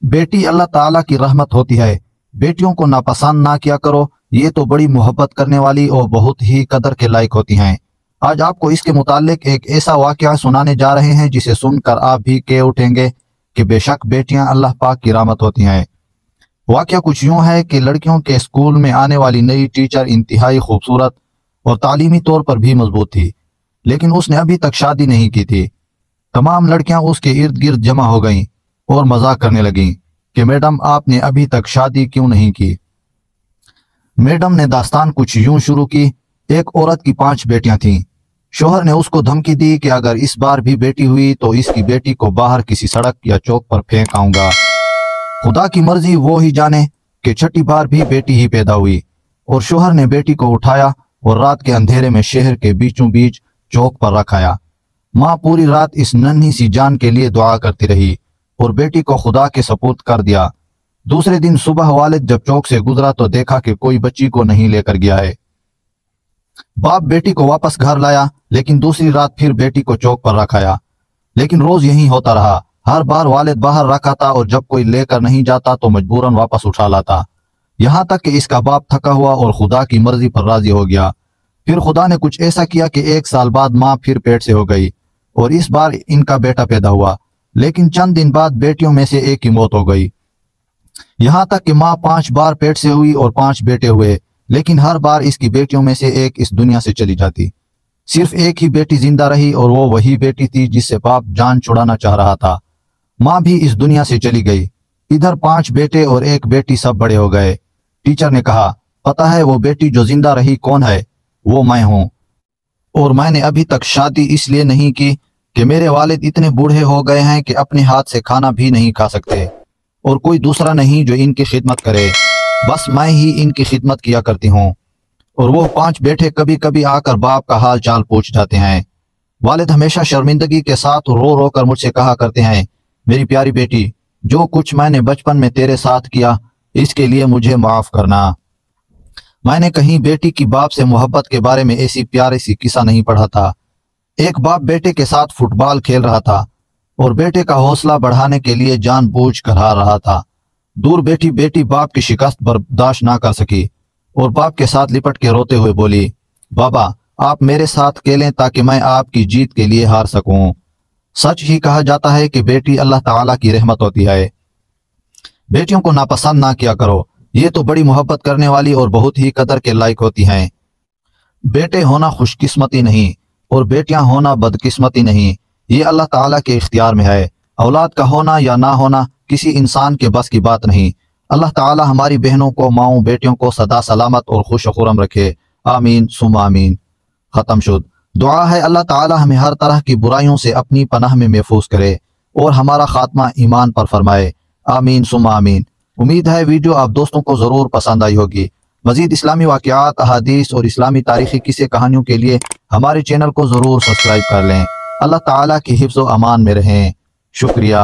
बेटी अल्लाह ताला की रहमत होती है। बेटियों को नापसंद ना किया करो, ये तो बड़ी मोहब्बत करने वाली और बहुत ही कदर के लायक होती हैं। आज आपको इसके मुतालिक एक ऐसा वाक़या सुनाने जा रहे हैं जिसे सुनकर आप भी कह उठेंगे कि बेशक बेटियां अल्लाह पाक की रहमत होती हैं। वाक़या कुछ यूं है कि लड़कियों के स्कूल में आने वाली नई टीचर इंतहाई खूबसूरत और तालीमी तौर पर भी मजबूत थी, लेकिन उसने अभी तक शादी नहीं की थी। तमाम लड़कियां उसके इर्द गिर्द जमा हो गईं और मजाक करने लगीं कि मैडम आपने अभी तक शादी क्यों नहीं की। मैडम ने दास्तान कुछ यूं शुरू की। एक औरत की 5 बेटियां थीं। शोहर ने उसको धमकी दी कि अगर इस बार भी बेटी हुई तो इसकी बेटी को बाहर किसी सड़क या चौक पर फेंक आऊंगा। खुदा की मर्जी वो ही जाने कि छठी बार भी बेटी ही पैदा हुई और शोहर ने बेटी को उठाया और रात के अंधेरे में शहर के बीचों बीच चौक पर रखाया। माँ पूरी रात इस नन्ही सी जान के लिए दुआ करती रही और बेटी को खुदा के सपुर्द कर दिया। दूसरे दिन सुबह वालिद जब चौक से गुजरा तो देखा कि कोई बच्ची को नहीं लेकर गया है। बाप बेटी को वापस घर लाया, लेकिन दूसरी रात फिर बेटी को चौक पर रखाया। लेकिन रोज यही होता रहा। हर बार वालिद बाहर रखा था और जब कोई लेकर नहीं जाता तो मजबूरन वापस उठा लाता। यहाँ तक कि इसका बाप थका हुआ और खुदा की मर्जी पर राजी हो गया। फिर खुदा ने कुछ ऐसा किया कि 1 साल बाद माँ फिर पेट से हो गई और इस बार इनका बेटा पैदा हुआ। लेकिन चंद दिन बाद बेटियों में से एक की मौत हो गई। यहाँ तक कि माँ 5 बार पेट से हुई और 5 बेटे हुए, लेकिन हर बार इसकी बेटियों में से एक इस दुनिया से चली जाती। सिर्फ एक ही बेटी जिंदा रही और वो वही बेटी थी जिससे बाप जान छुड़ाना चाह रहा था। माँ भी इस दुनिया से चली गई। इधर 5 बेटे और एक बेटी सब बड़े हो गए। टीचर ने कहा, पता है वो बेटी जो जिंदा रही कौन है? वो मैं हूँ। और मैंने अभी तक शादी इसलिए नहीं की कि मेरे वालिद इतने बूढ़े हो गए हैं कि अपने हाथ से खाना भी नहीं खा सकते और कोई दूसरा नहीं जो इनकी खिदमत करे। बस मैं ही इनकी खिदमत किया करती हूँ। और वो 5 बेटे कभी कभी आकर बाप का हाल चाल पूछ जाते हैं। वालिद हमेशा शर्मिंदगी के साथ रो रो कर मुझसे कहा करते हैं, मेरी प्यारी बेटी, जो कुछ मैंने बचपन में तेरे साथ किया इसके लिए मुझे माफ करना। मैंने कहीं बेटी की बाप से मोहब्बत के बारे में ऐसी प्यारी सी किस्सा नहीं पढ़ा था। एक बाप बेटे के साथ फुटबॉल खेल रहा था और बेटे का हौसला बढ़ाने के लिए जानबूझ कर हार रहा था। दूर बैठी बेटी बाप की शिकस्त बर्दाश्त ना कर सकी और बाप के साथ लिपट के रोते हुए बोली, बाबा आप मेरे साथ खेलें ताकि मैं आपकी जीत के लिए हार सकूं। सच ही कहा जाता है कि बेटी अल्लाह ताला की रहमत होती है। बेटियों को नापसंद ना किया करो, ये तो बड़ी मोहब्बत करने वाली और बहुत ही कदर के लायक होती हैं। बेटे होना खुशकिस्मती नहीं और बेटियां होना बदकिस्मती नहीं, ये अल्लाह ताला के इख्तियार में है। औलाद का होना या ना होना किसी इंसान के बस की बात नहीं। अल्लाह ताला हमारी बहनों को, माओं, बेटियों को सदा सलामत और खुश खुरम रखे। आमीन सुम आमीन। खत्म शुद। दुआ है अल्लाह ताला हमें हर तरह की बुराइयों से अपनी पनाह में महफूज करे और हमारा खात्मा ईमान पर फरमाए। आमीन सुम आमीन। उम्मीद है वीडियो आप दोस्तों को जरूर पसंद आई होगी। मजीद इस्लामी वाक़यात, अहादीस और इस्लामी तारीखी किस्से कहानियों के लिए हमारे चैनल को जरूर सब्सक्राइब कर लें। अल्लाह ताला की हिफ्ज़ व अमान में रहें। शुक्रिया।